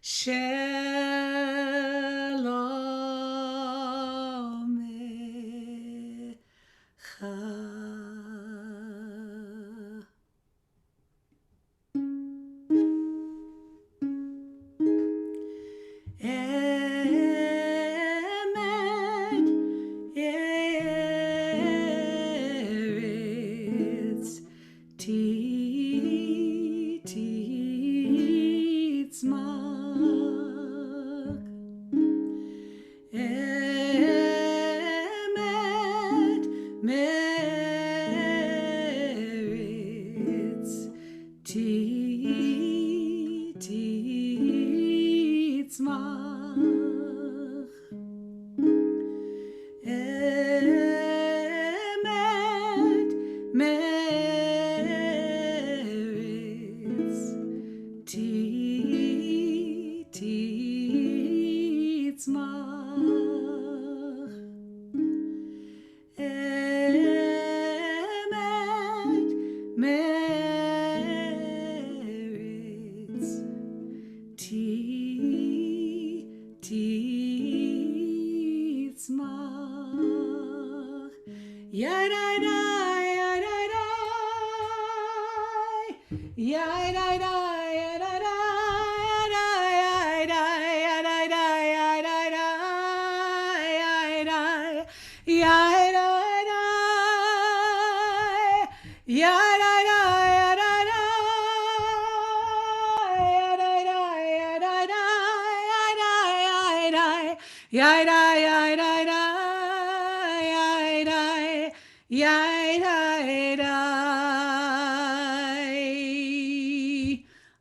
Shalom Echa.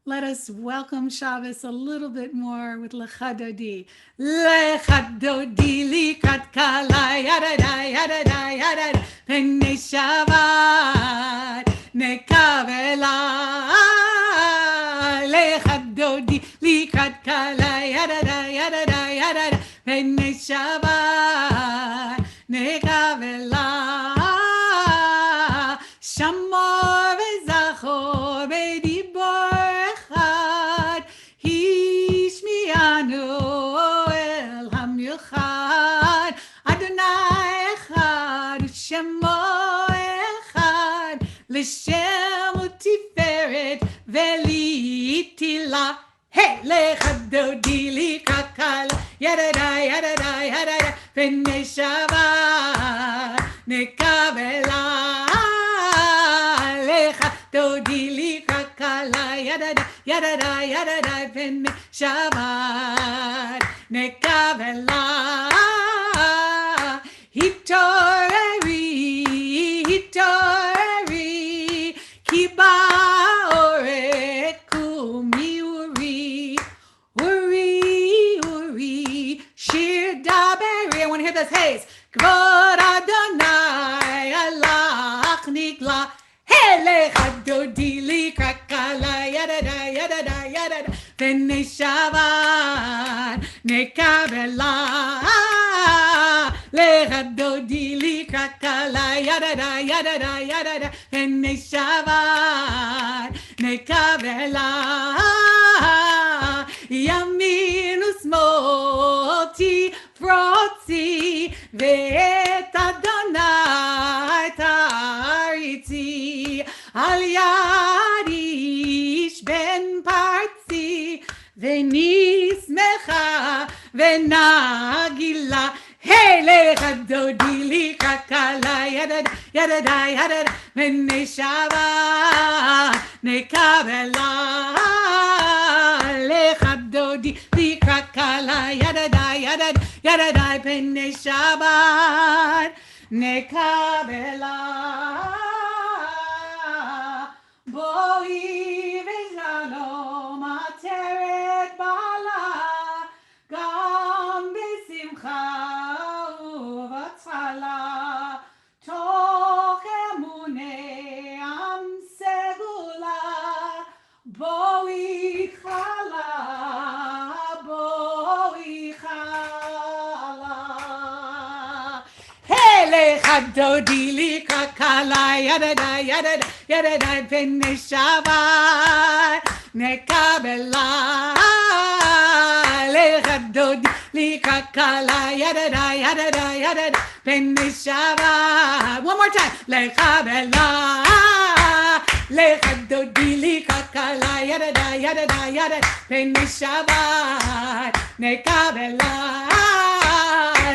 Let us welcome Shabbos a little bit more with Lecha Dodi. Lecha Dodi likat kala yadada yadada yadada pnei Shabbat nekavela. Lecha Dodi likat kala yadada yadada yadada pnei Shabbat nekavela. Shamor v'zachor b'dibor echad hishmianu el hamilchad Adonai echad Shemo echad l'shem u'tiferet v'li'tila. Hey, lecha dodi likakal yadada yadada yadada pnei Shabbat nekavela. Dodi likakala yadada yadada yadada pnei Shabbat nekavela. Hitoreri hitoreri ki ba'oret kumi uri uri shir daberi. I want to hear this haze. Kvod Adonai alach nigla. Lecha dodi likakala yadada yadada yadada pnei Shabbat nekavela. Lecha dodi likakala yadada yadada yadada pnei Shabbat nekavela. Yamin u'smol tifrotzi ve'et Adonai tariti. Al yad ish ben partzi v'nismecha v'nagila. Hey, lecha dodi likakala yadada yadada yadada pnei Shabbat nekavela. Lecha dodi likakala yadada yadada yadada pnei Shabbat nekavela. Boi v'shalom ateret bala gam b'simcha u'v'atzala toch emunei am segula. Boi chala lecha dodi likakala yadada yadada yadada pnei Shabbat nekavela. lechadod likakala yadada yadada yadada penishava. One more time. Lechabela lechadodi likakala yadada yadada yadada penishava nekabela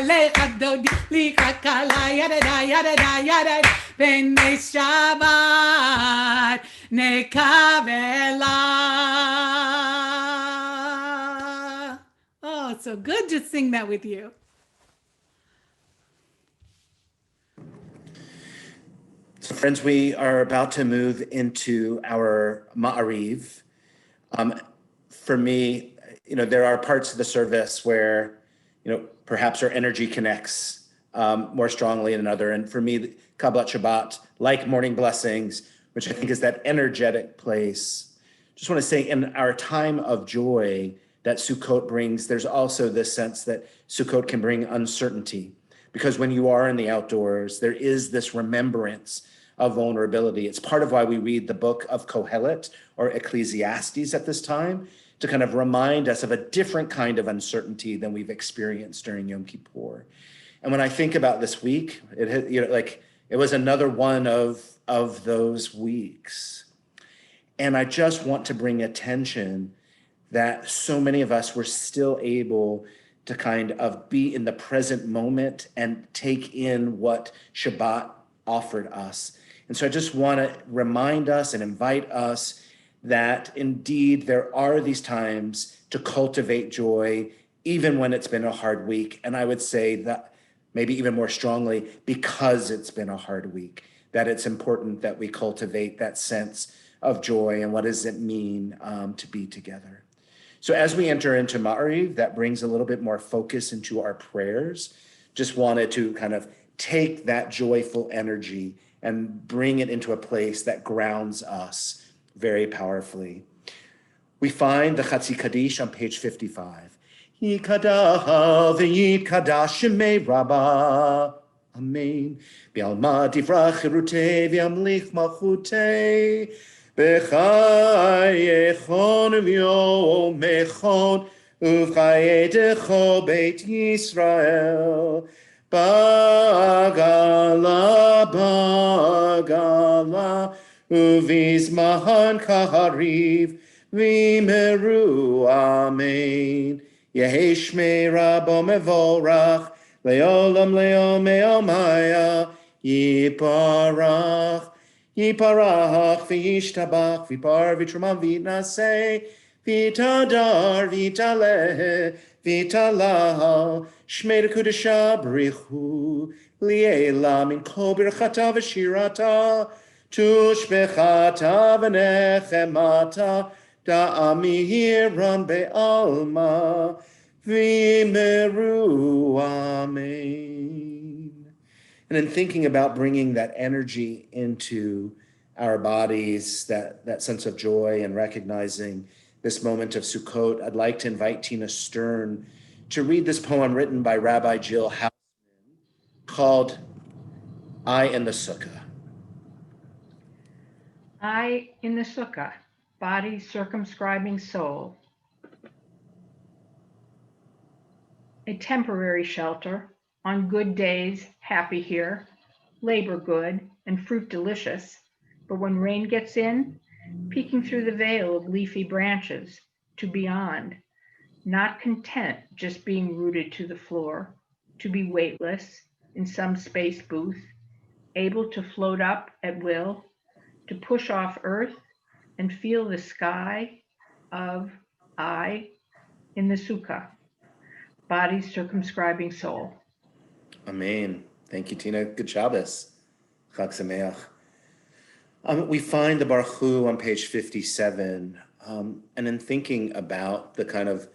lechadodi likakala yadada yadada yadada penishava nekabela. Oh, it's so good to sing that with you. So friends, we are about to move into our Ma'ariv. For me, there are parts of the service where, perhaps our energy connects more strongly than another. And for me, Cbh Shabbat, like morning blessings, which I think is that energetic place. Just want to say, in our time of joy that Sukkot brings, there's also this sense that Sukkot can bring uncertainty, because when you are in the outdoors, there is this remembrance of vulnerability. It's part of why we read the book of Kohelet or Ecclesiastes at this time, to kind of remind us of a different kind of uncertainty than we've experienced during Yom Kippur. And when I think about this week, it was another one of those weeks. And I just want to bring attention that so many of us were still able to kind of be in the present moment and take in what Shabbat offered us. And so I just want to remind us and invite us that indeed there are these times to cultivate joy, even when it's been a hard week. And I would say that maybe even more strongly, because it's been a hard week, that it's important that we cultivate that sense of joy and what does it mean to be together. So as we enter into Ma'ariv, that brings a little bit more focus into our prayers. Just wanted to kind of take that joyful energy and bring it into a place that grounds us very powerfully. We find the Chatzi Kaddish on page 55. Yikadaha v'yitkadash shemei Rabbah. Amen. Bi'alma divrach chirutei v'yamlich malchutei. B'chayechon v'yomechon uv'chayedecho beit Yisrael. Bagala, bagala, uvizmahan kahariv, vimeru, amen. Yehi shmei Rabbo mevorach, leolam leom meomaya, yiparach, yiparach, v'yishtabach, v'par v'truman v'naseh, v'tadar v'taleh, v'talah, shmei kudesha brichu, liela min kol birchata v'shirata, tushbechata v'nechemata, da'amihiran be'alma, v'meru, amen. And in thinking about bringing that energy into our bodies, that sense of joy, and recognizing this moment of Sukkot, I'd like to invite Tina Stern to read this poem written by Rabbi Jill Hausman called I in the Sukkah. I in the Sukkah, body circumscribing soul. A temporary shelter, on good days happy here, labor good and fruit delicious, but when rain gets in, peeking through the veil of leafy branches to beyond, not content just being rooted to the floor, to be weightless in some space booth, able to float up at will, to push off earth and feel the sky of I in the Sukkah, body circumscribing soul. Amen. Thank you, Tina. Good Shabbos. Chag Sameach. We find the Baruch Hu on page 57, and in thinking about the kind of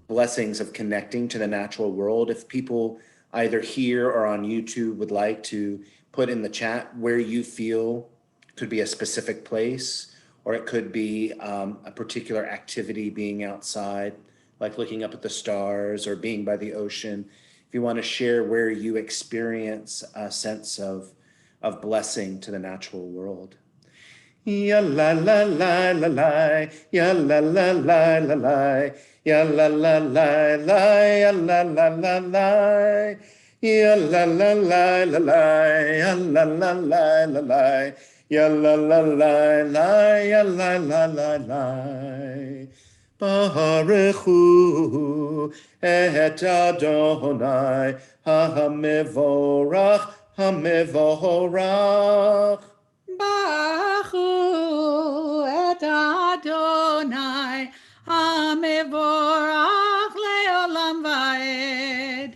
blessings of connecting to the natural world, if people either here or on YouTube would like to put in the chat where you feel could be a specific place, or it could be a particular activity, being outside, like looking up at the stars or being by the ocean. If you want to share where you experience a sense of blessing to the natural world. Ya la la la la la, ya la la la la la, ya la la la la, ya la la la la, ya la la la la la, ya la la la la la, ya la la la la, ya la la la la. Baruch hu et Adonai ha-mevorach ha-mevorach. Baruch et Adonai HaMevorach leolam vaed.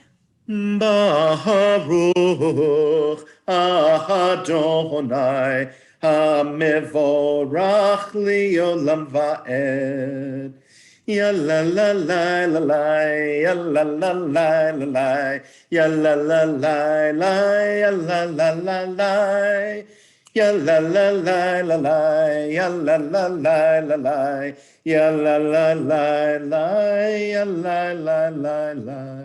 Baruch Adonai ha-mevorach leolam vaed. Ya la la la la la, ya la la la la la, ya la la la la, ya la la la la. Ya la la la la la, ya la la la la la, ya la la la la, ya la la la la.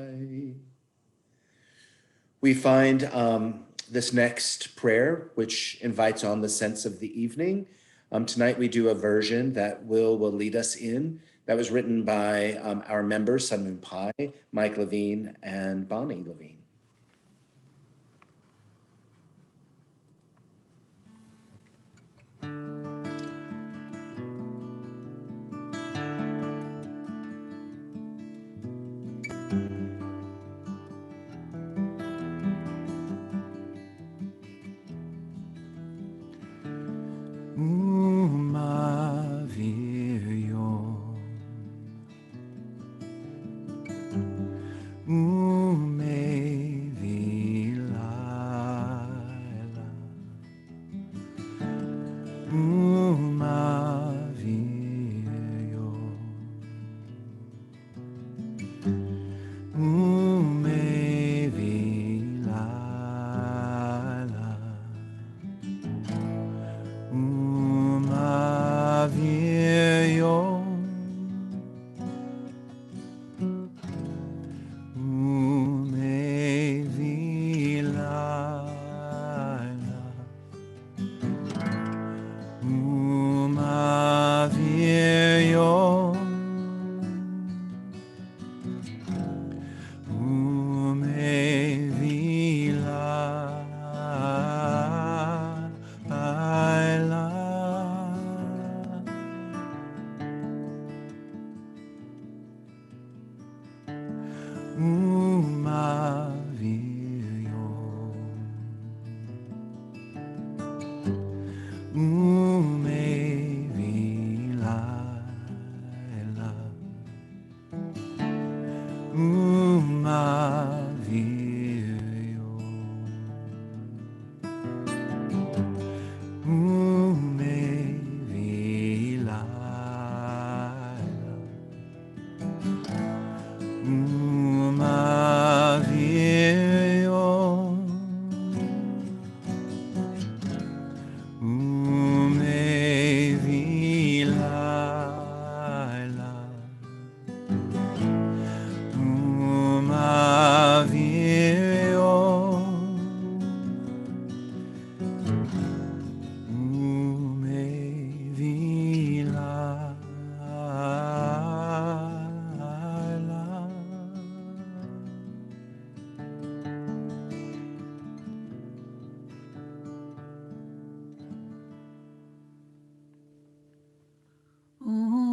We find this next prayer, which invites on the sense of the evening. Tonight we do a version that will lead us in. That was written by our members, Sun Moon Pai, Mike Levine, and Bonnie Levine.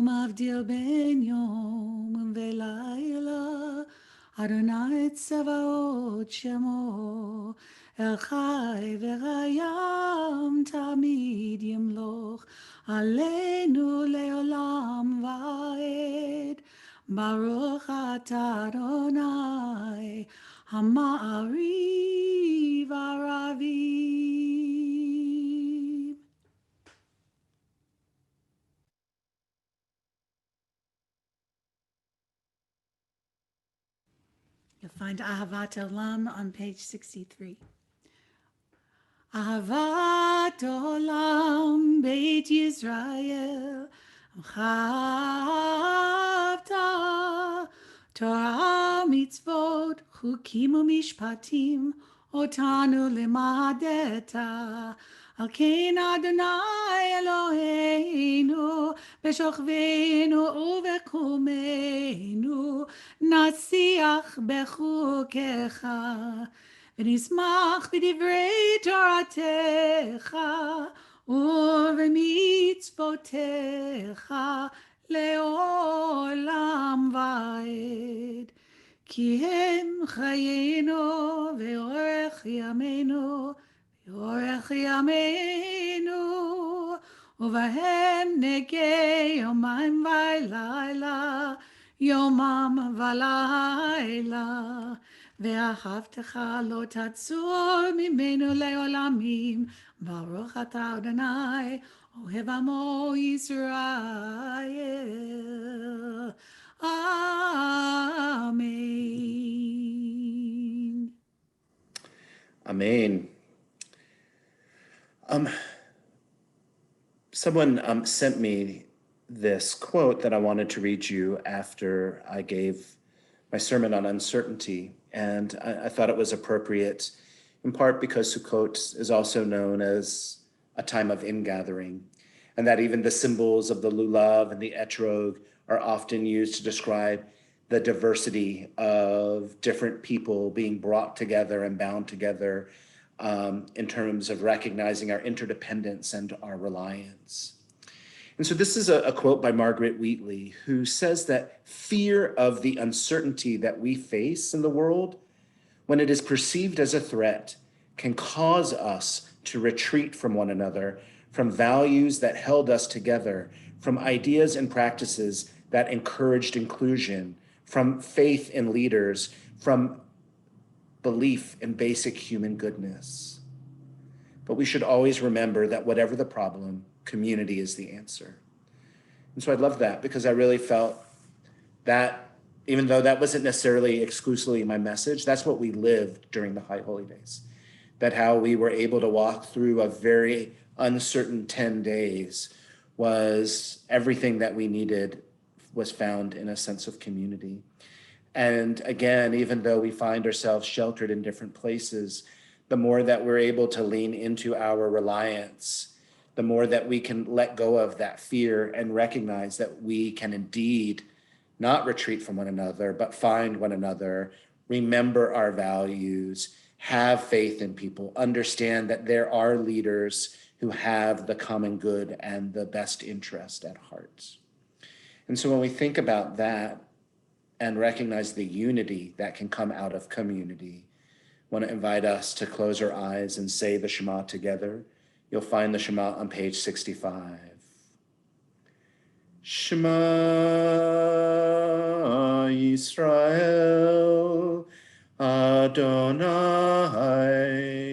Mavdil ben yom velayla, Adonai tzavaot shemo, El chai v'chayam tamid yimloch, Aleinu leolam vaed, Baruch atah Adonai, Ha'ma'ariv ha'ravim. You'll find Ahavat Olam on page 63. Ahavat Olam Beit Yisrael Chavta Torah mitzvot chukim umishpatim otanu limadeta על כן אדוני אלוהינו בשוכבנו ובקומנו נשיח בחוקיך ונשמח בדברי תורתך ובמצוותיך לעולם ועד. כי הם חיינו ואורך ימינו ואורך ימינו ובהם נגי יומם ולילה יומם ולילה ואהבתך לא תצור ממנו לעולמים ברוך אתה אדוני אוהב עמו ישראל. Amen. Amen. Someone sent me this quote that I wanted to read you after I gave my sermon on uncertainty, and I thought it was appropriate, in part because Sukkot is also known as a time of ingathering, and that even the symbols of the lulav and the etrog are often used to describe the diversity of different people being brought together and bound together in terms of recognizing our interdependence and our reliance. And so this is a quote by Margaret Wheatley, who says that fear of the uncertainty that we face in the world, when it is perceived as a threat, can cause us to retreat from one another, from values that held us together, from ideas and practices that encouraged inclusion, from faith in leaders, from belief in basic human goodness. But we should always remember that whatever the problem, community is the answer. And so I love that because I really felt that even though that wasn't necessarily exclusively my message, that's what we lived during the High Holy Days. That how we were able to walk through a very uncertain 10 days was everything that we needed was found in a sense of community. And again, even though we find ourselves sheltered in different places, the more that we're able to lean into our reliance, the more that we can let go of that fear and recognize that we can indeed not retreat from one another, but find one another, remember our values, have faith in people, understand that there are leaders who have the common good and the best interest at heart. And so when we think about that and recognize the unity that can come out of community, I want to invite us to close our eyes and say the Shema together. You'll find the Shema on page 65. Shema Yisrael, Adonai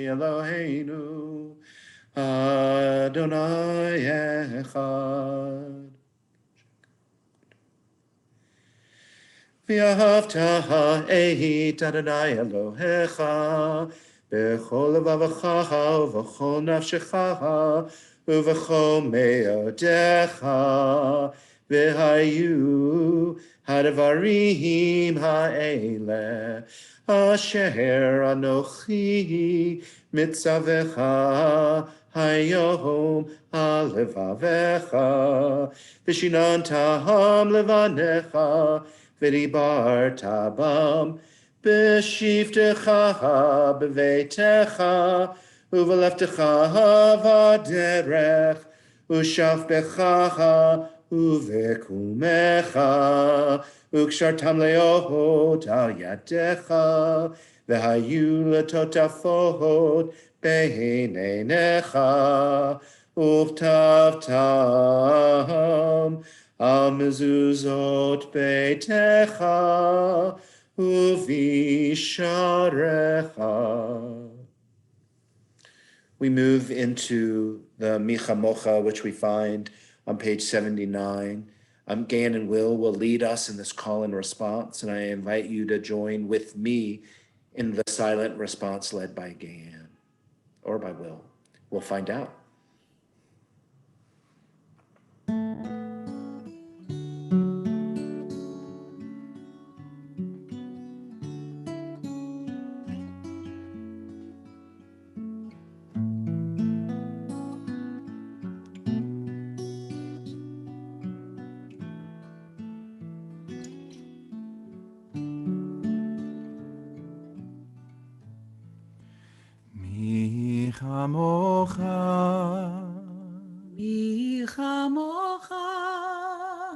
Eloheinu, Adonai Echad. V'ahavta et Adonai Elohecha, b'chol levavecha u'v'chol nafshecha u'v'chol me'odecha, v'hayu hadvarim ha'ele asher anochi mitzavecha hayom halevavecha v'shinantaham levanecha v'dibarta bam b'shivtecha b'veitecha u'v'leftecha v'derech u'shavbecha u'v'kumecha u'kshartam le'ot al yadecha v'hayu letotafot b'heinenecha u'chtavtam al mezuzot beitecha u'visharecha. We move into the Micha Mocha, which we find on page 79. Gan and Will lead us in this call and response, and I invite you to join with me in the silent response led by Gan or by Will. We'll find out.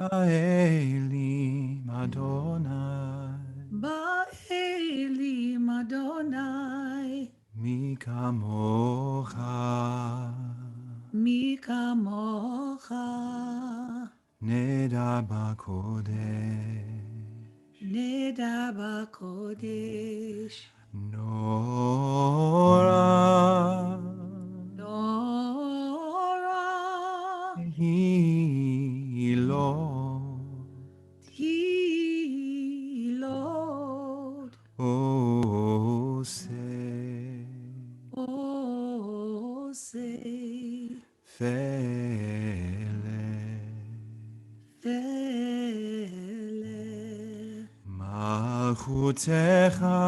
Ba'elim Adonai, Ba'elim Adonai, mi kamocha, mi kamocha, neda b'kodesh, neda b'kodesh, nora, Torah, Hilo, He, Lord, Ose, oh, say, Fele, Vele, Malchutecha,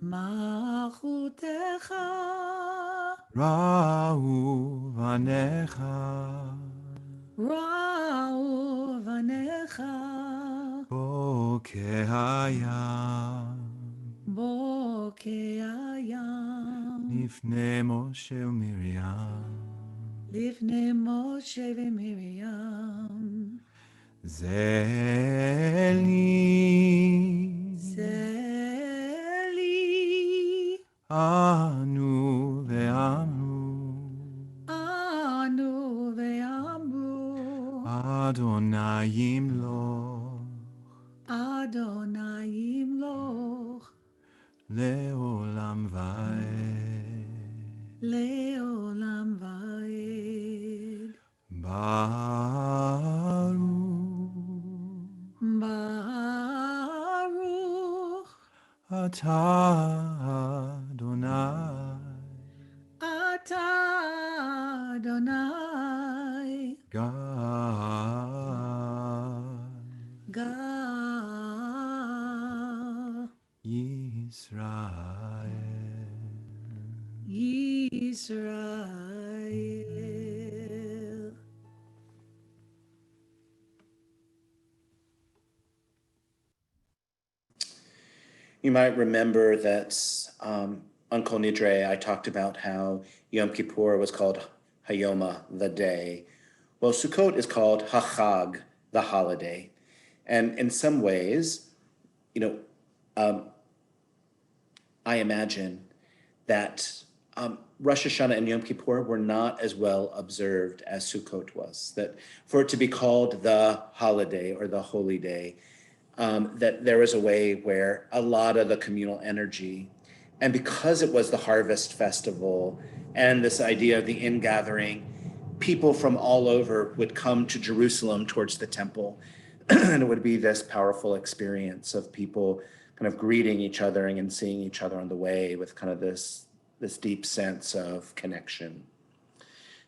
Malchutecha, Ra'u vanecha, Ra'u vanecha, Bokehayam, Bokehayam, Nifne Moshe u'Miriam, Livnei Moshe v'Miriam, Zeli, Zeli, Anu ve'amru, Anu ve'amru, Adonai yimloch, Adonai yimloch, Le'olam va'ed. Le'olam va'ed, Baruch Baruch, atah Adonai Atah Adonai, God Gad Yisrael. Yisrael. You might remember that on Kol Nidre, I talked about how Yom Kippur was called Hayoma, the day. Well, Sukkot is called Hachag, the holiday. And in some ways, I imagine that Rosh Hashanah and Yom Kippur were not as well observed as Sukkot was. That for it to be called the holiday or the holy day, that there was a way where a lot of the communal energy, and because it was the harvest festival and this idea of the ingathering, people from all over would come to Jerusalem towards the temple. And it would be this powerful experience of people kind of greeting each other and seeing each other on the way with kind of this deep sense of connection.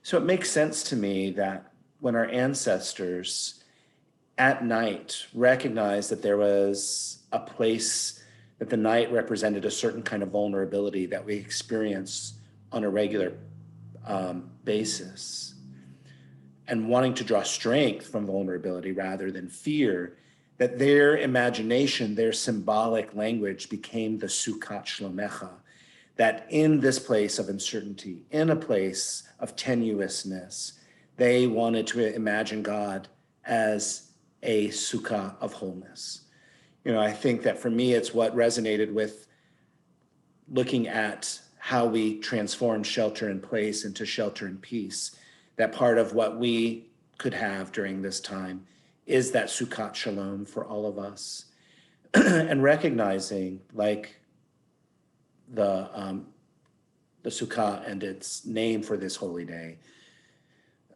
So it makes sense to me that when our ancestors at night recognized that there was a place that the night represented a certain kind of vulnerability that we experience on a regular basis, and wanting to draw strength from vulnerability rather than fear, that their imagination, their symbolic language became the Sukkot Shlomecha, that in this place of uncertainty, in a place of tenuousness, they wanted to imagine God as a sukkah of wholeness. I think that for me, it's what resonated with looking at how we transform shelter in place into shelter in peace. That part of what we could have during this time is that Sukkot Shalom for all of us. And recognizing, like the Sukkah and its name for this holy day,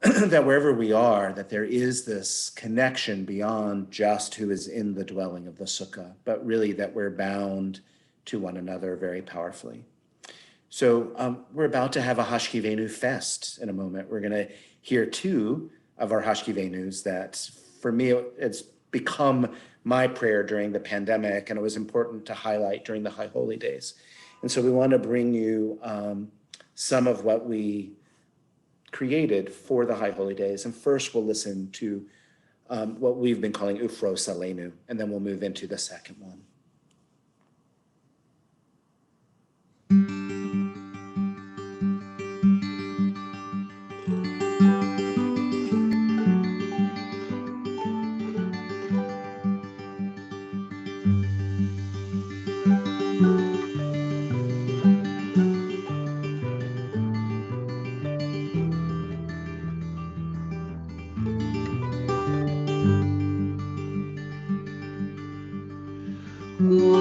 that wherever we are, that there is this connection beyond just who is in the dwelling of the Sukkah, but really that we're bound to one another very powerfully. So we're about to have a Hashkevinu fest in a moment. We're going to hear two of our Hashkevenus that, for me, it's become my prayer during the pandemic, and it was important to highlight during the High Holy Days. And so we want to bring you some of what we created for the High Holy Days. And first, we'll listen to what we've been calling Ufros Aleinu, and then we'll move into the second one.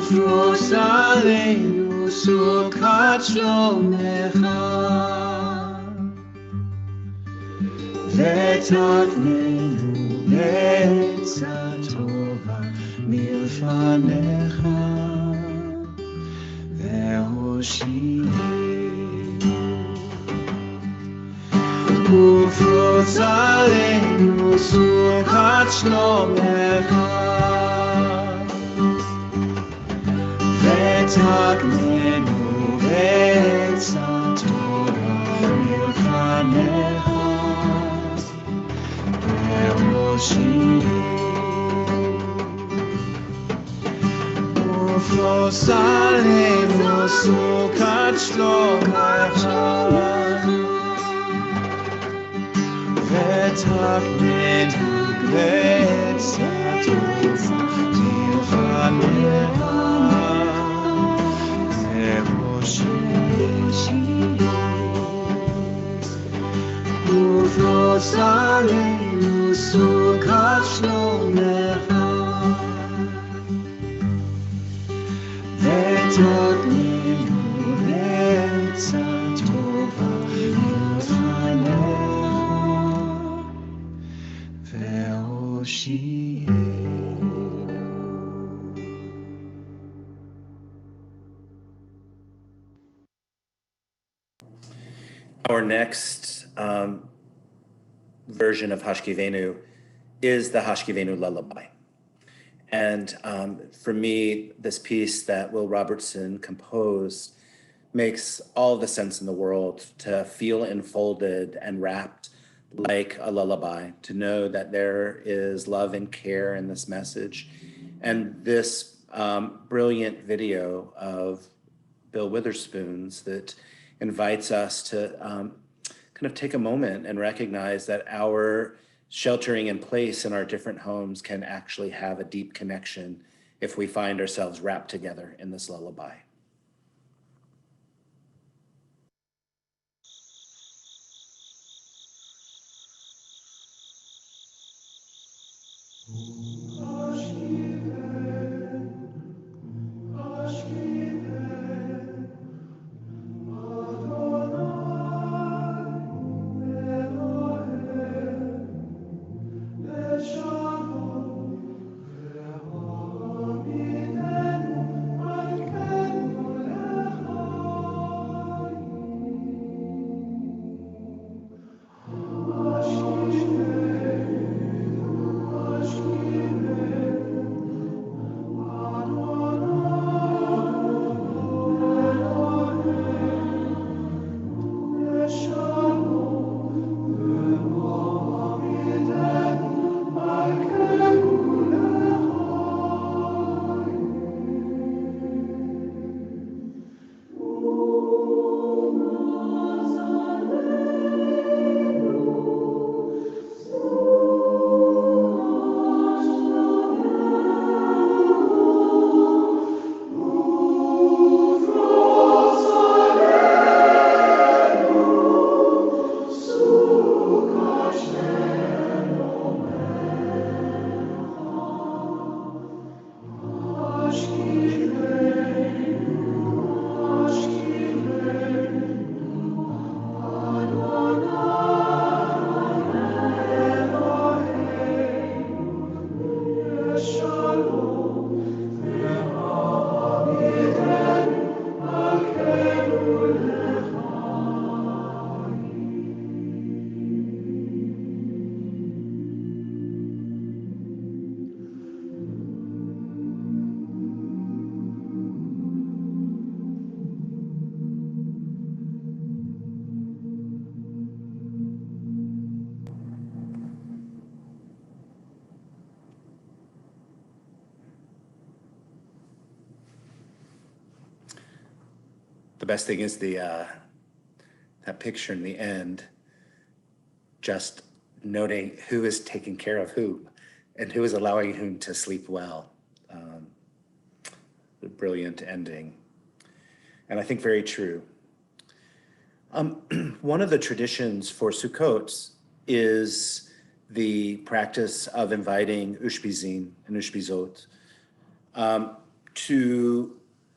ופרוס עלינו סוכת שלומך ותקננו בעצה טובה מלפניך והושיענו ופרוס עלינו סוכת שלומך ותקננו בעצה טובה מלפניך והושיענו ופרוס עלינו סוכת שלומך ותקננו בעצה טובה מלפניך ופרוס עלינו סוכת שלומך ותקננו בעצה טובה מלפניך והושיענו. Our next version of Hashkevinu is the Hashkevinu Lullaby. And for me, this piece that Will Robertson composed makes all the sense in the world to feel enfolded and wrapped like a lullaby, to know that there is love and care in this message. And this brilliant video of Bill Witherspoon's that invites us to kind of take a moment and recognize that our sheltering in place in our different homes can actually have a deep connection if we find ourselves wrapped together in this lullaby. The best thing is that picture in the end, just noting who is taking care of who and who is allowing whom to sleep well. The brilliant ending. And I think very true. One of the traditions for Sukkot is the practice of inviting ushpizin and ushpizot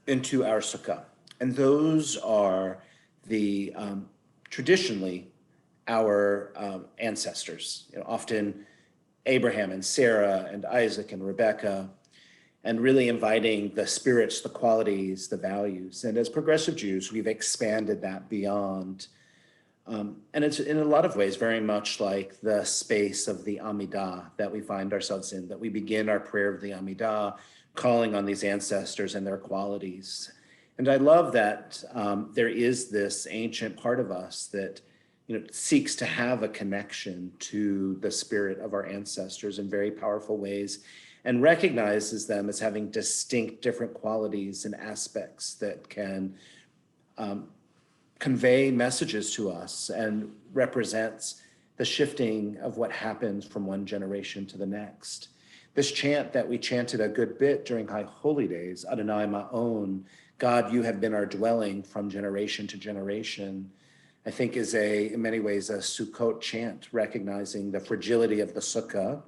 into our sukkah. And those are the traditionally our ancestors, often Abraham and Sarah and Isaac and Rebecca, and really inviting the spirits, the qualities, the values. And as progressive Jews, we've expanded that beyond. And it's in a lot of ways very much like the space of the Amidah that we find ourselves in, that we begin our prayer of the Amidah, calling on these ancestors and their qualities. And I love that there is this ancient part of us that seeks to have a connection to the spirit of our ancestors in very powerful ways, and recognizes them as having distinct different qualities and aspects that can convey messages to us and represents the shifting of what happens from one generation to the next. This chant that we chanted a good bit during High Holy Days, Adonai Ma'on, God, you have been our dwelling from generation to generation, I think is in many ways a Sukkot chant, recognizing the fragility of the sukkah,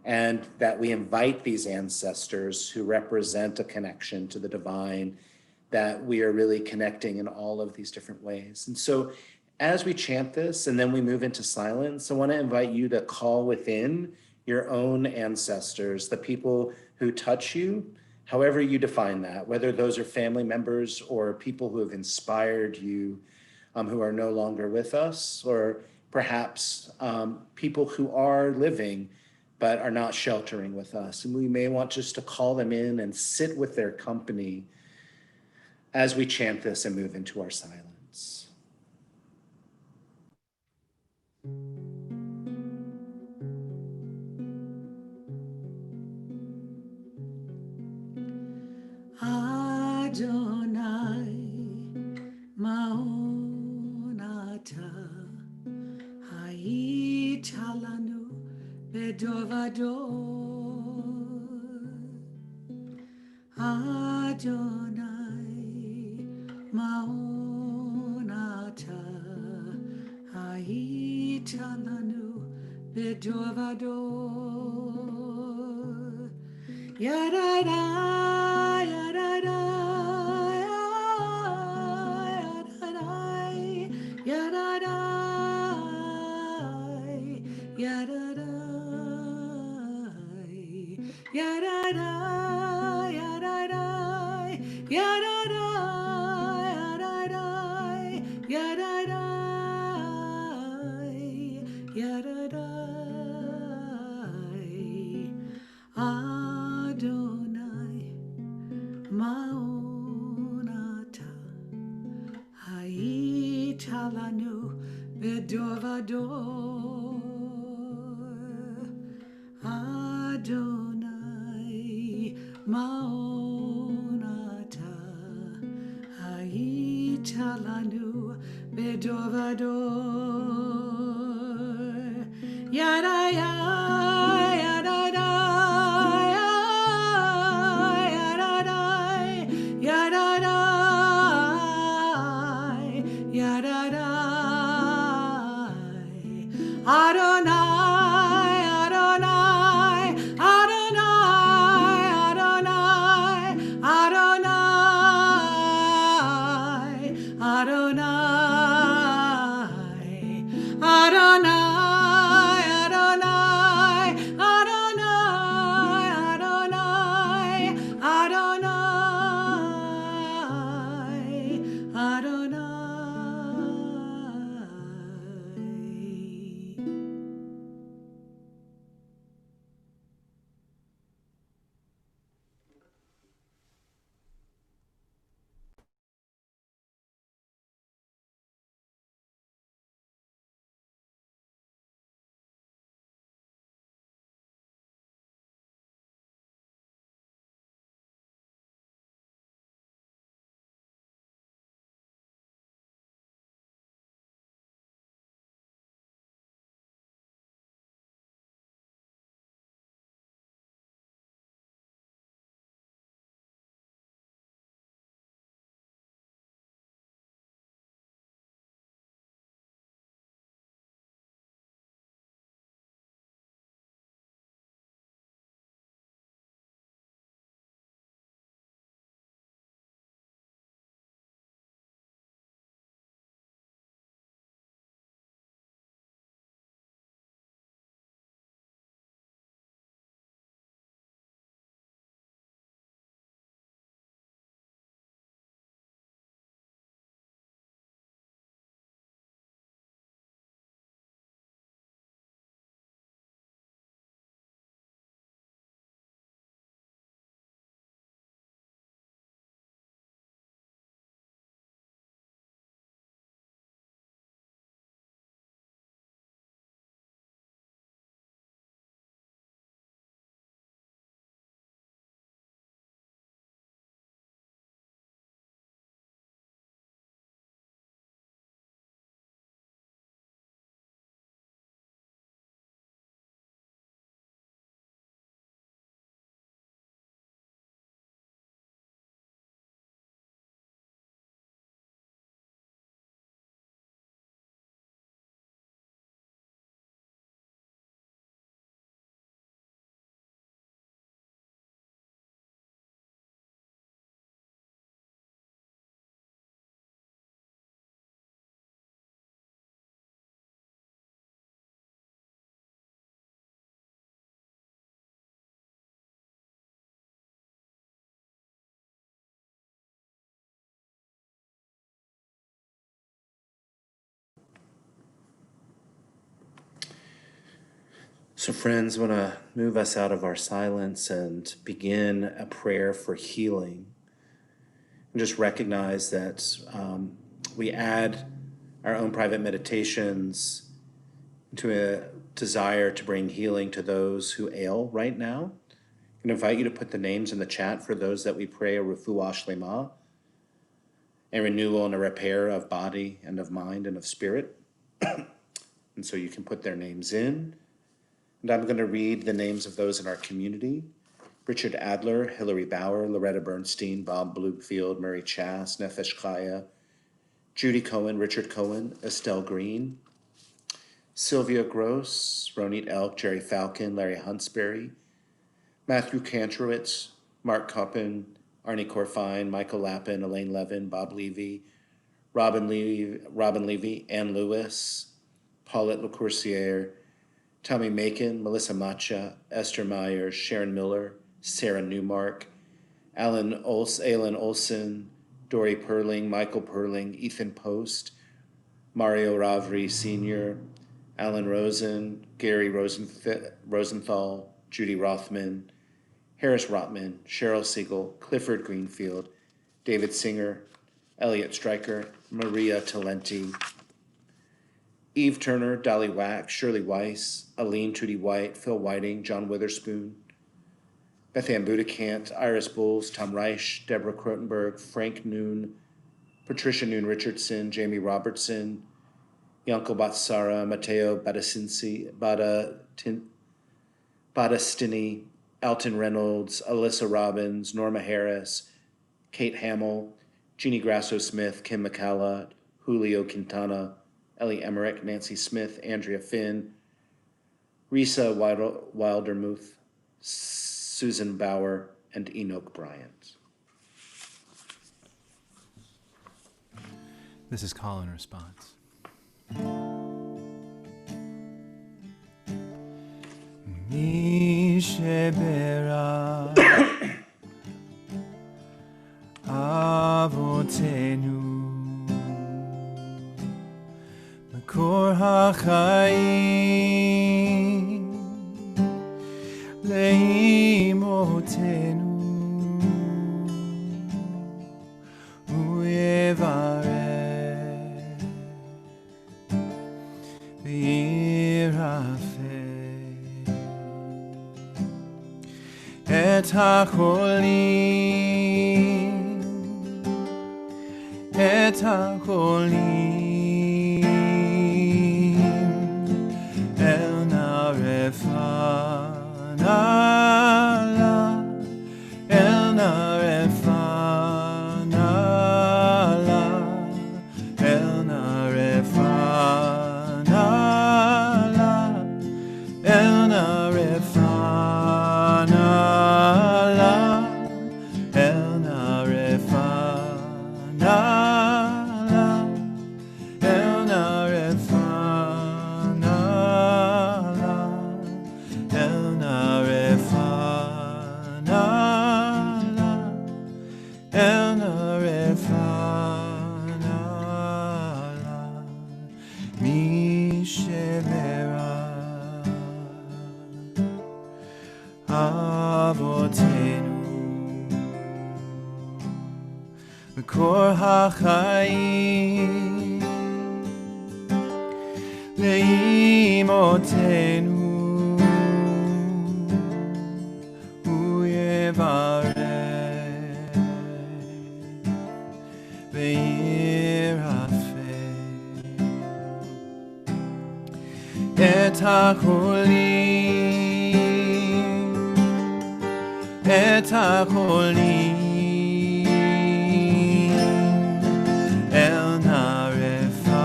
and that we invite these ancestors who represent a connection to the divine, that we are really connecting in all of these different ways. And so as we chant this and then we move into silence, I want to invite you to call within your own ancestors, the people who touch you, however you define that, whether those are family members or people who have inspired you, who are no longer with us, or perhaps people who are living but are not sheltering with us. And we may want just to call them in and sit with their company as we chant this and move into our silence. Adonai Ma'onata Hayita lanu bedovador Adonai Ma'onata Hayita lanu bedovador Yadada Yadada Yadada Yadada Yadada Yadada Yadada Yadada Yadada Adonai Ma'onata Hayita lanu bedovador Adonai Ma'onata Hayita lanu bedovador Yada Yada Adonai, Adonai, Adonai, Adonai, Adonai, Adonai, So friends, I want to move us out of our silence and begin a prayer for healing. And just recognize that we add our own private meditations to a desire to bring healing to those who ail right now. And invite you to put the names in the chat for those that we pray a refuah shlema, a renewal and a repair of body and of mind and of spirit. And so you can put their names in. And I'm going to read the names of those in our community: Richard Adler, Hillary Bauer, Loretta Bernstein, Bob Bloomfield, Murray Chass, Nefesh Chaya, Judy Cohen, Richard Cohen, Estelle Green, Sylvia Gross, Ronit Elk, Jerry Falcon, Larry Huntsberry, Matthew Kantrowitz, Mark Coppin, Arnie Corfine, Michael Lappin, Elaine Levin, Bob Levy, Robin Levy, Ann Lewis, Paulette LeCourcier, Tommy Macon, Melissa Macha, Esther Myers, Sharon Miller, Sarah Newmark, Alan Olson, Dory Perling, Michael Perling, Ethan Post, Mario Ravri Sr., Alan Rosen, Gary Rosenthal, Judy Rothman, Harris Rotman, Cheryl Siegel, Clifford Greenfield, David Singer, Elliot Stryker, Maria Talenti, Eve Turner, Dolly Wack, Shirley Weiss, Aline Trudy White, Phil Whiting, John Witherspoon, Beth Ann Budekant, Iris Bowles, Tom Reich, Deborah Krotenberg, Frank Noon, Patricia Noon Richardson, Jamie Robertson, Yanko Batsara, Matteo Battistini, Alton Reynolds, Alyssa Robbins, Norma Harris, Kate Hamill, Jeannie Grasso Smith, Kim McCalla, Julio Quintana, Ellie Emmerich, Nancy Smith, Andrea Finn, Risa Wildermuth, Susan Bauer, and Enoch Bryant. This is call and response. Mi shebera avotenu Makor hachayim leimotenu uyevarech v'yirafeh et hacholim El narefana la, El narefana la, El narefana la, El narefana la, El narefana la, El narefana la, El narefana la, El narefana la, Mi shevera avotenu Makor hachayim leimotenu uyevarech v'yirafeh et hacholim El narefana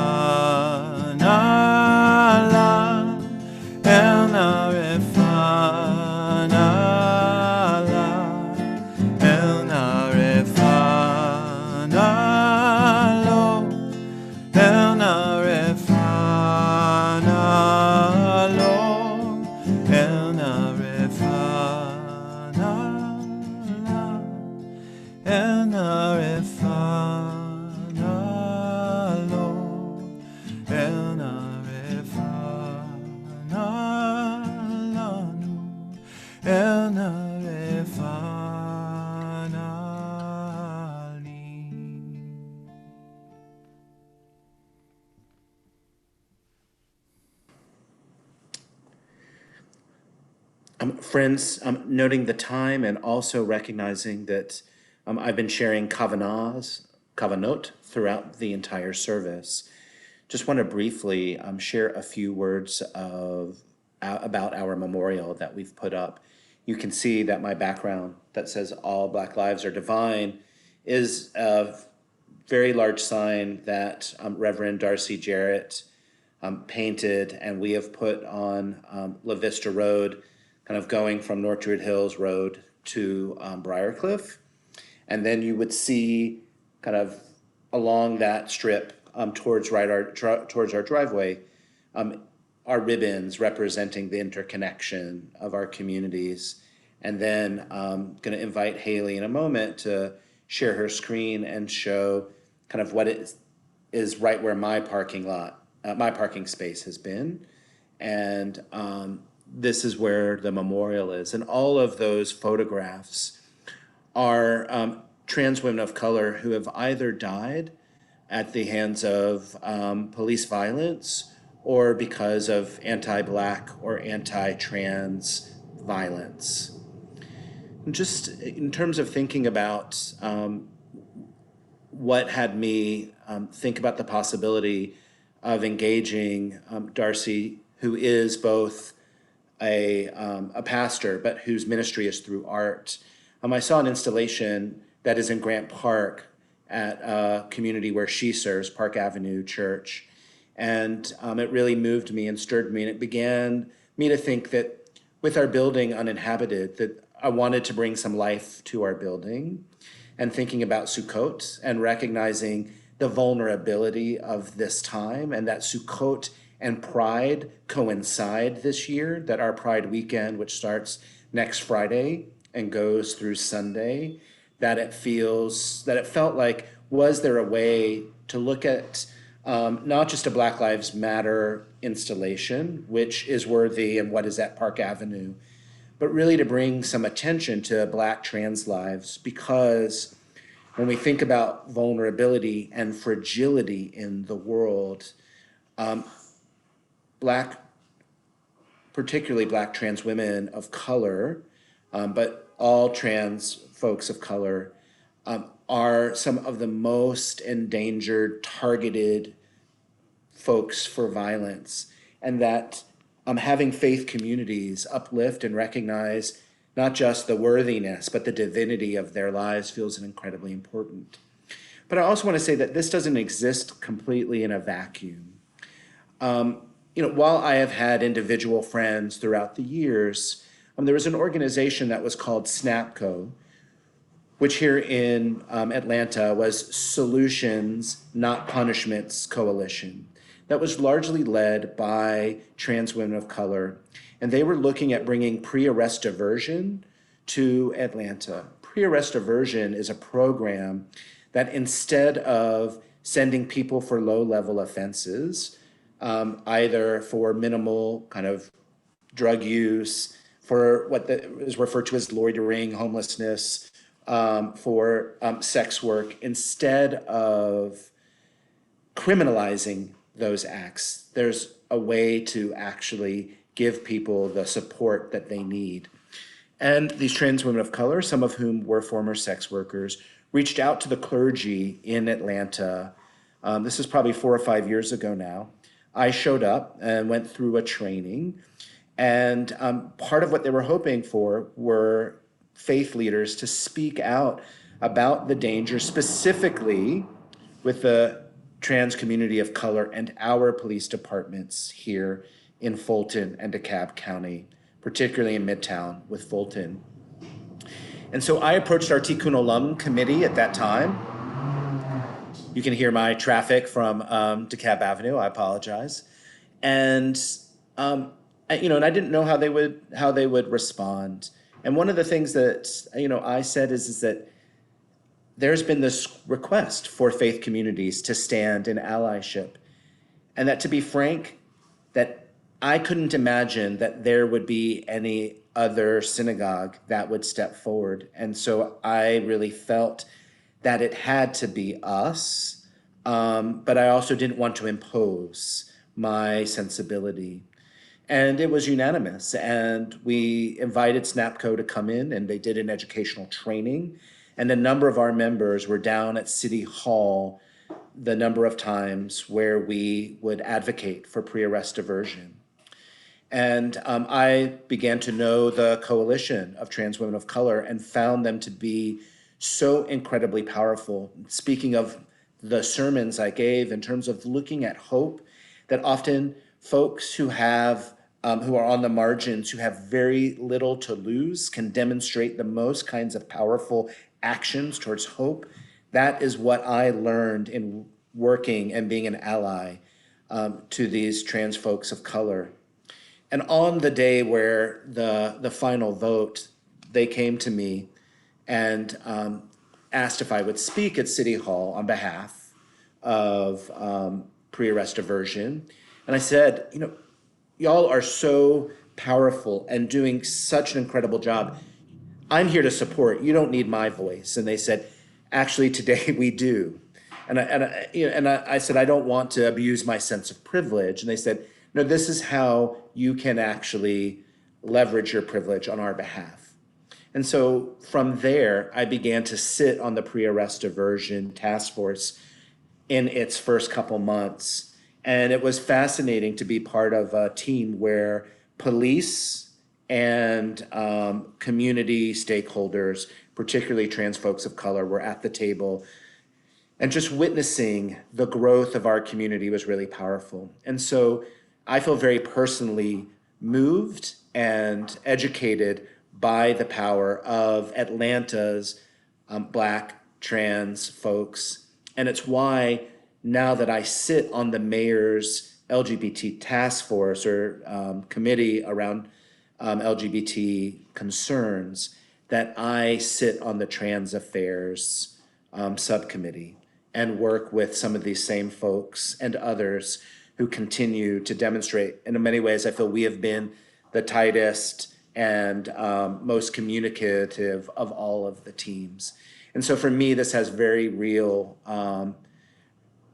la, El narefana la, El narefana lo, El narefana lo, El narefana la, el narefanali. Friends, noting the time and also recognizing that I've been sharing kavanot throughout the entire service. Just want to briefly share a few words about our memorial that we've put up. You can see that my background that says all Black lives are divine is a very large sign that Reverend Darcy Jarrett painted, and we have put on La Vista Road, kind of going from North Druid Hills Road to Briarcliff. And then you would see kind of along that strip towards our driveway, our ribbons representing the interconnection of our communities. And then I'm going to invite Haley in a moment to share her screen and show kind of what is right where my parking space has been. And this is where the memorial is. And all of those photographs are trans women of color who have either died at the hands of police violence or because of anti-Black or anti-trans violence. And just in terms of thinking about what had me think about the possibility of engaging Darcy, who is both a pastor, but whose ministry is through art. I saw an installation that is in Grant Park at a community where she serves, Park Avenue Church. And it really moved me and stirred me. And it began me to think that with our building uninhabited, that I wanted to bring some life to our building, and thinking about Sukkot and recognizing the vulnerability of this time, and that Sukkot and Pride coincide this year, that our Pride weekend, which starts next Friday and goes through Sunday, that it felt like, was there a way to look at not just a Black Lives Matter installation, which is worthy and what is at Park Avenue, but really to bring some attention to Black trans lives, because when we think about vulnerability and fragility in the world, particularly Black trans women of color, but all trans folks of color, are some of the most endangered, targeted folks for violence. And that having faith communities uplift and recognize not just the worthiness, but the divinity of their lives feels incredibly important. But I also want to say that this doesn't exist completely in a vacuum. While I have had individual friends throughout the years, there was an organization that was called SNAPCO, which here in Atlanta was Solutions, Not Punishments Coalition, that was largely led by trans women of color. And they were looking at bringing pre-arrest diversion to Atlanta. Pre-arrest diversion is a program that, instead of sending people for low-level offenses, either for minimal kind of drug use, for what is referred to as loitering, homelessness, for sex work, instead of criminalizing those acts, there's a way to actually give people the support that they need. And these trans women of color, some of whom were former sex workers, reached out to the clergy in Atlanta. This is probably 4 or 5 years ago now. I showed up and went through a training. And part of what they were hoping for were faith leaders to speak out about the danger, specifically with the trans community of color and our police departments here in Fulton and DeKalb County, particularly in Midtown with Fulton. And so I approached our Tikkun Olam committee at that time. You can hear my traffic from DeKalb Avenue. I apologize. And and I didn't know how they would respond. And one of the things that I said is that there's been this request for faith communities to stand in allyship, and that, to be frank, that I couldn't imagine that there would be any other synagogue that would step forward. And so I really felt that it had to be us, but I also didn't want to impose my sensibility. And it was unanimous. And we invited SNAPCO to come in, and they did an educational training. And a number of our members were down at City Hall the number of times where we would advocate for pre-arrest diversion. And I began to know the coalition of trans women of color and found them to be so incredibly powerful. Speaking of the sermons I gave in terms of looking at hope, that often folks who have who are on the margins, who have very little to lose, can demonstrate the most kinds of powerful actions towards hope. That is what I learned in working and being an ally to these trans folks of color. And on the day where the final vote, they came to me and asked if I would speak at City Hall on behalf of pre-arrest diversion. And I said, you know, y'all are so powerful and doing such an incredible job. I'm here to support. You don't need my voice. And they said, actually, today we do. And I said, I don't want to abuse my sense of privilege. And they said, no, this is how you can actually leverage your privilege on our behalf. And so from there, I began to sit on the pre-arrest diversion task force in its first couple months. And it was fascinating to be part of a team where police and community stakeholders, particularly trans folks of color, were at the table. And just witnessing the growth of our community was really powerful. And so I feel very personally moved and educated by the power of Atlanta's Black trans folks. And it's why now that I sit on the mayor's LGBT task force or committee around LGBT concerns, that I sit on the trans affairs subcommittee and work with some of these same folks and others who continue to demonstrate. And in many ways, I feel we have been the tightest and most communicative of all of the teams. And so for me, this has very real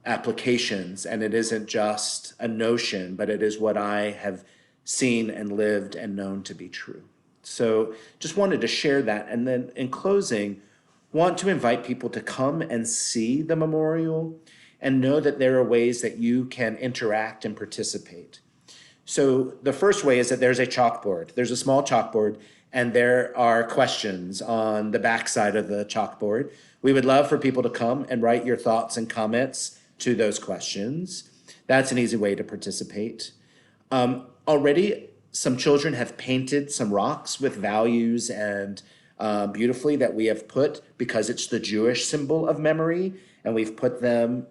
applications, and it isn't just a notion, but it is what I have seen and lived and known to be true. So just wanted to share that. And then in closing, want to invite people to come and see the memorial and know that there are ways that you can interact and participate. So the first way is that there's a chalkboard. There's a small chalkboard, and there are questions on the backside of the chalkboard. We would love for people to come and write your thoughts and comments to those questions. That's an easy way to participate. Already, some children have painted some rocks with values and beautifully that we have put, because it's the Jewish symbol of memory, and we've put them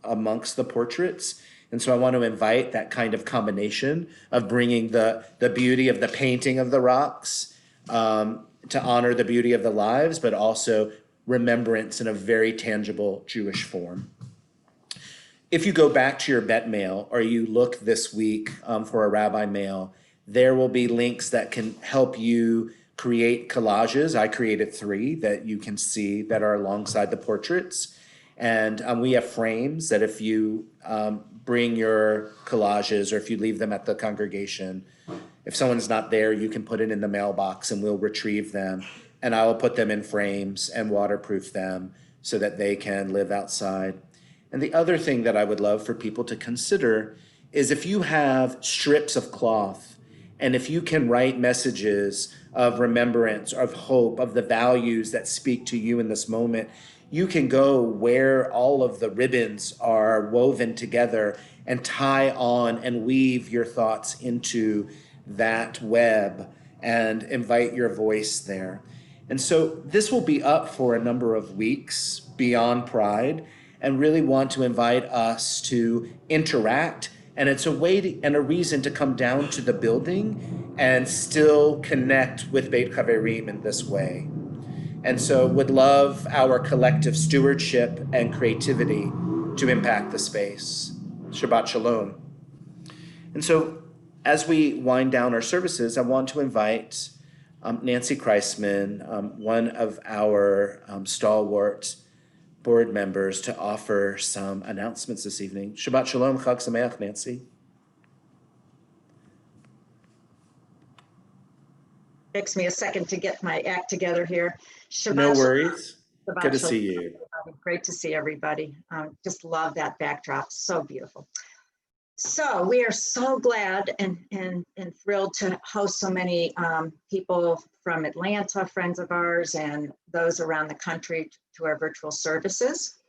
amongst the portraits. And so I want to invite that kind of combination of bringing the beauty of the painting of the rocks to honor the beauty of the lives, but also remembrance in a very tangible Jewish form. If you go back to your Bet mail or you look this week for a rabbi mail, there will be links that can help you create collages. I created 3 that you can see that are alongside the portraits. And we have frames that if you bring your collages or if you leave them at the congregation, if someone's not there, you can put it in the mailbox and we'll retrieve them. And I will put them in frames and waterproof them so that they can live outside. And the other thing that I would love for people to consider is if you have strips of cloth and if you can write messages of remembrance, of hope, of the values that speak to you in this moment, you can go where all of the ribbons are woven together and tie on and weave your thoughts into that web and invite your voice there. And so this will be up for a number of weeks beyond Pride, and really want to invite us to interact. And it's a way and a reason to come down to the building and still connect with Beit Chaverim in this way. And so would love our collective stewardship and creativity to impact the space. Shabbat Shalom. And so as we wind down our services, I want to invite Nancy Kreisman, one of our stalwart board members, to offer some announcements this evening. Shabbat Shalom, Chag Sameach, Nancy. Takes me a second to get my act together here. Shabbat No Shalom. worries. Shabbat Good to Shalom, see you. everybody. Great to see everybody. Just love that backdrop. So beautiful. So we are so glad and thrilled to host so many people from Atlanta, friends of ours, and those around the country to our virtual services.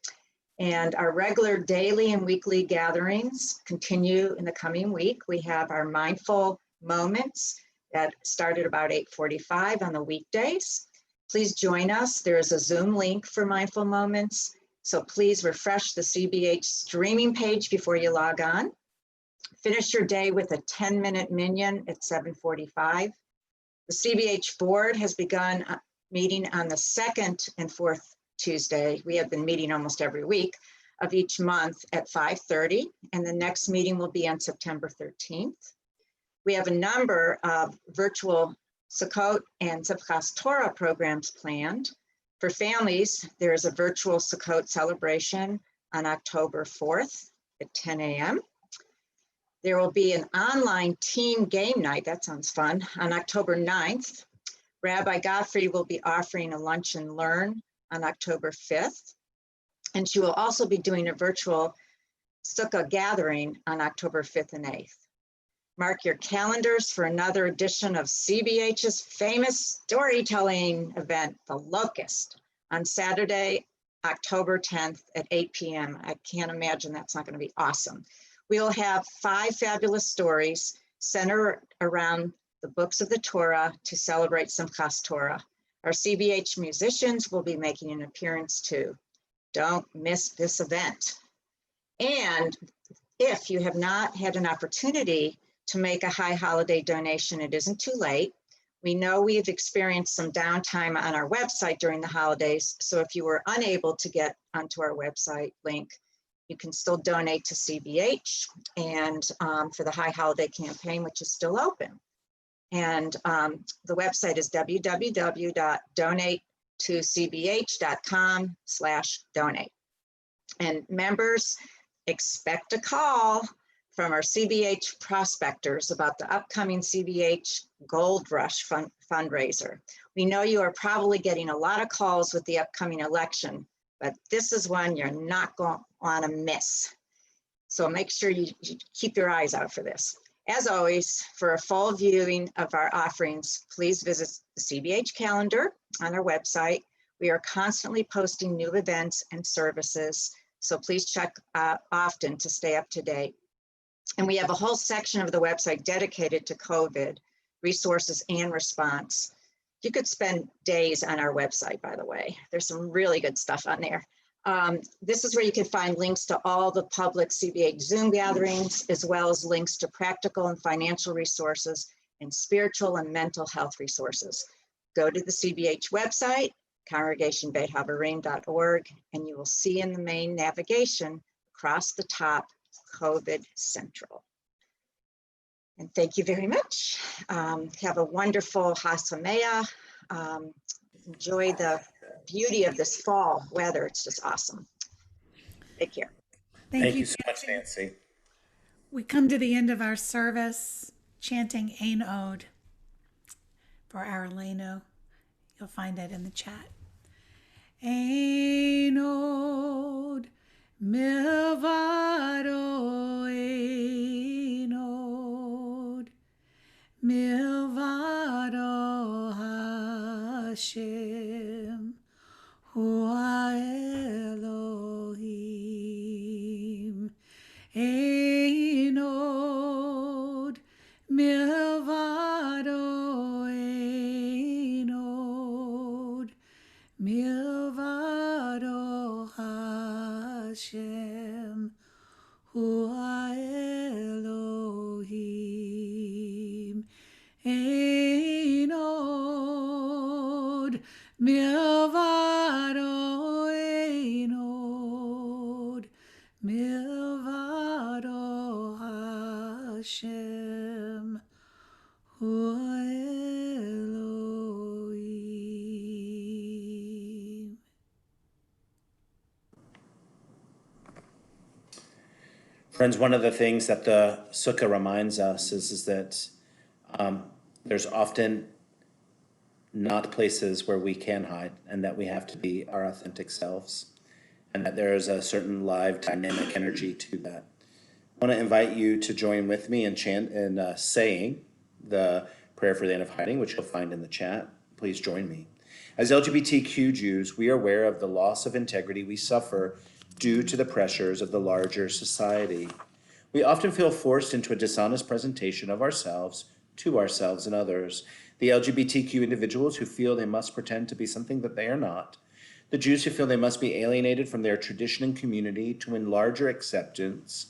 And our regular daily and weekly gatherings continue in the coming week. We have our mindful moments that started about 8:45 on the weekdays. Please join us. There is a Zoom link for mindful moments. So please refresh the CBH streaming page before you log on. Finish your day with a 10-minute minyan at 7:45. The CBH board has begun meeting on the second and fourth Tuesday. We have been meeting almost every week of each month at 5:30, and the next meeting will be on September 13th. We have a number of virtual Sukkot and Simchas Torah programs planned. For families, there is a virtual Sukkot celebration on October 4th at 10 a.m. There will be an online team game night, that sounds fun, on October 9th. Rabbi Godfrey will be offering a lunch and learn on October 5th. And she will also be doing a virtual Sukkah gathering on October 5th and 8th. Mark your calendars for another edition of CBH's famous storytelling event, The Locust, on Saturday, October 10th at 8 p.m. I can't imagine that's not going to be awesome. We will have 5 fabulous stories centered around the books of the Torah to celebrate Simchas Torah. Our CBH musicians will be making an appearance too. Don't miss this event. And if you have not had an opportunity to make a high holiday donation, it isn't too late. We know we have experienced some downtime on our website during the holidays, so if you were unable to get onto our website link, you can still donate to CBH and for the High Holiday Campaign, which is still open. And the website is www.donatetocbh.com/donate. And members, expect a call from our CBH prospectors about the upcoming CBH Gold Rush fundraiser. We know you are probably getting a lot of calls with the upcoming election, but this is one you're not going to want to miss. So make sure you keep your eyes out for this. As always, for a full viewing of our offerings, please visit the Cbh Calendar on our website. We are constantly posting new events and services, so please check often to stay up to date. And we have a whole section of the website dedicated to COVID resources and response. You could spend days on our website, by the way. There's some really good stuff on there. This is where you can find links to all the public CBH Zoom gatherings, as well as links to practical and financial resources and spiritual and mental health resources. Go to the CBH website, congregationbeithaverim.org, and you will see in the main navigation across the top, COVID Central. And thank you very much. Have a wonderful Hasameah. Enjoy the beauty of this fall weather. It's just awesome. Take care. Thank you so much, Nancy. We come to the end of our service chanting Ein Od for our Eleno. You'll find it in the chat. Ein Od milvado, Ein Od milvado Hashem hu Elohim. Ein Od milvado, Ein Od milvado Hashem hu Elohim. Ein Od milvado, Ein Od milvado Hashem hu Elohim. Friends, one of the things that the sukkah reminds us is that there's often not places where we can hide, and that we have to be our authentic selves, and that there is a certain live dynamic energy to that. I want to invite you to join with me in saying the prayer for the end of hiding, which you'll find in the chat. Please join me. As LGBTQ Jews, we are aware of the loss of integrity we suffer due to the pressures of the larger society. We often feel forced into a dishonest presentation of ourselves to ourselves and others. The LGBTQ individuals who feel they must pretend to be something that they are not. The Jews who feel they must be alienated from their tradition and community to win larger acceptance.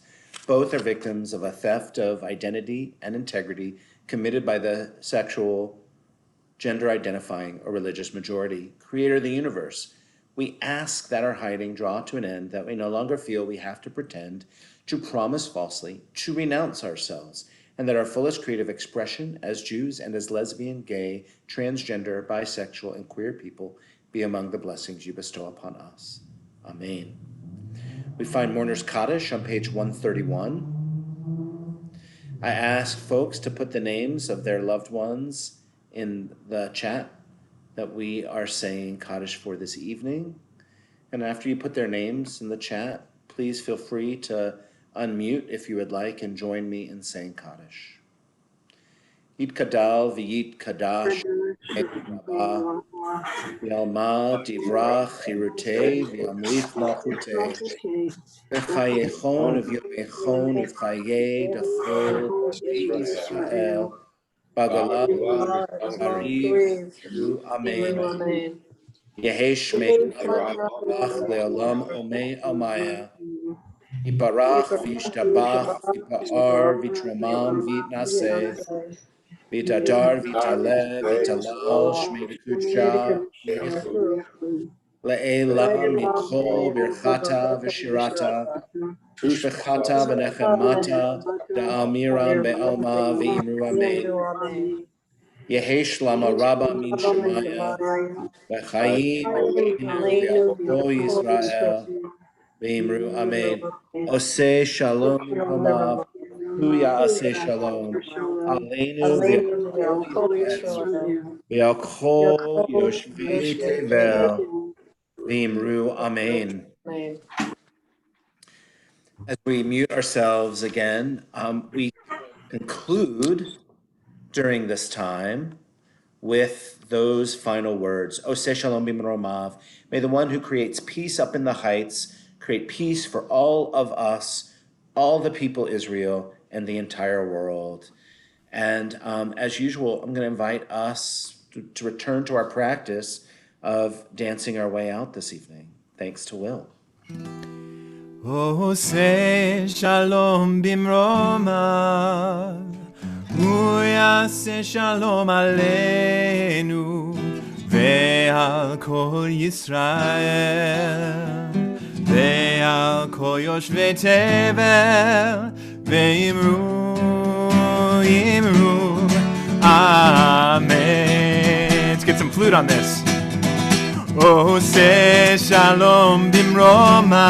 Both are victims of a theft of identity and integrity committed by the sexual, gender-identifying, or religious majority. Creator of the universe, we ask that our hiding draw to an end, that we no longer feel we have to pretend, to promise falsely, to renounce ourselves, and that our fullest creative expression as Jews and as lesbian, gay, transgender, bisexual, and queer people be among the blessings you bestow upon us. Amen. We find Mourner's Kaddish on page 131. I ask folks to put the names of their loved ones in the chat that we are saying Kaddish for this evening. And after you put their names in the chat, please feel free to unmute if you would like and join me in saying Kaddish. Yit Kadal v'yit Kadash Rabba V'alma divrach chirutei v'amrit malchutei v'chayechon v'yomechon v'chayei dachol Israel Bagalah Ariv Amen Yehesh Me'ach Le'olam Omei Amaya Yibarach v'yishtabach v'yipa'ar v'yitramam v'yitnaseh v'yitadar v'yitaleh v'yitalal shmei v'kudsha le'elam mitkol birchata v'shirata ushvechata v'nechemata da'amiram be'alma v'imru amen Yehesh lama rabba min shemaya v'chayim v'yachol Yisrael v'imru amen Oseh shalom romav hu ya'aseh shalom aleinu v'yachol Yisrael v'yachol yoshvei tevel v'imru amen. As we mute ourselves again, we conclude during this time with those final words. Oseh shalom b'mromav. May the one who creates peace up in the heights create peace for all of us, all the people Israel, and the entire world. And as usual, I'm going to invite us to return to our practice of dancing our way out this evening. Thanks to Will. Oseh shalom bimromav, hu yaseh shalom aleinu, ve'al kol Yisrael, ve'al kol yoshvei tevel, ve'imru, imru, amen. Let's get some flute on this. Oseh shalom bimromav,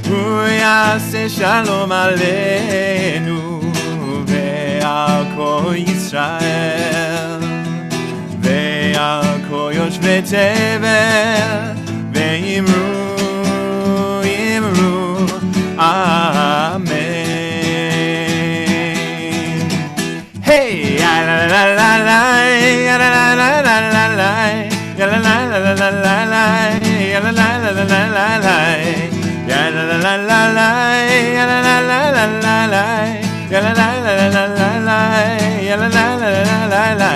hu yaseh shalom aleinu, ve'al kol Yisrael, ve'al kol yoshvei tevel, ve'imru, imru, amen. Hey, la la la la la, la la la la la la. Ya la la la la la la la, ya la la la la la la la, ya la la la la la, ya la la la la la la, ya la la la la la la, ya la la la la la la.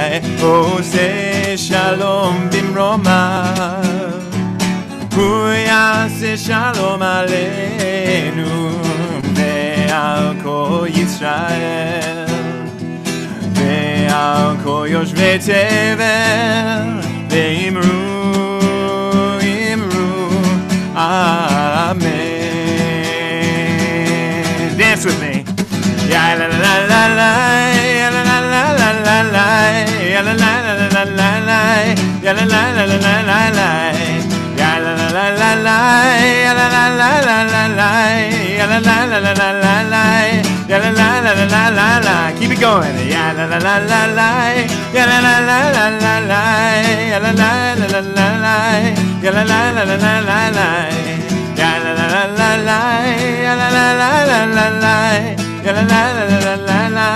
Oseh shalom bimromav, hu yaseh shalom aleinu, ve'al kol Yisrael, ve'al kol yoshvei tevel, ve'imru, imru, amen. Dance with me. Ya la la la la la, ya la la la la la la, ya la la la la la la, ya la la la la la la, ya la la la la la, ya la la la la la la, ya la la la la la la la, ya la la la la la la la. Keep it going, ya la la la la la, ya la la la la la la, ya la la la la la la, ya la la la la la la la, ya la la la la la, ya la la la la la la, ya la la la la la la,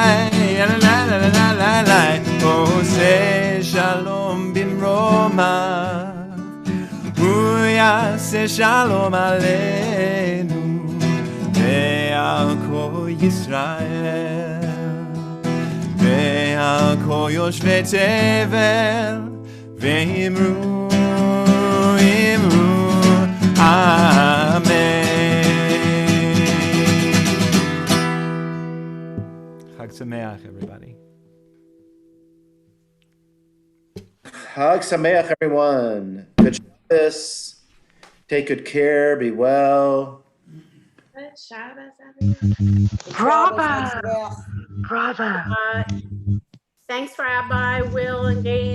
ya la la la la la la. Ose shalom bimroma. Yaseh shalom aleinu ve'al kol Yisrael ve'al kol yoshvei tevel ve'imru amen. Chag Sameach, everybody. Hag Sameach, everyone. Good Shabbos. Take good care. Be well. Good Shabbos, everyone. Bravo. Bravo. Thanks, Rabbi, Will, and Dan.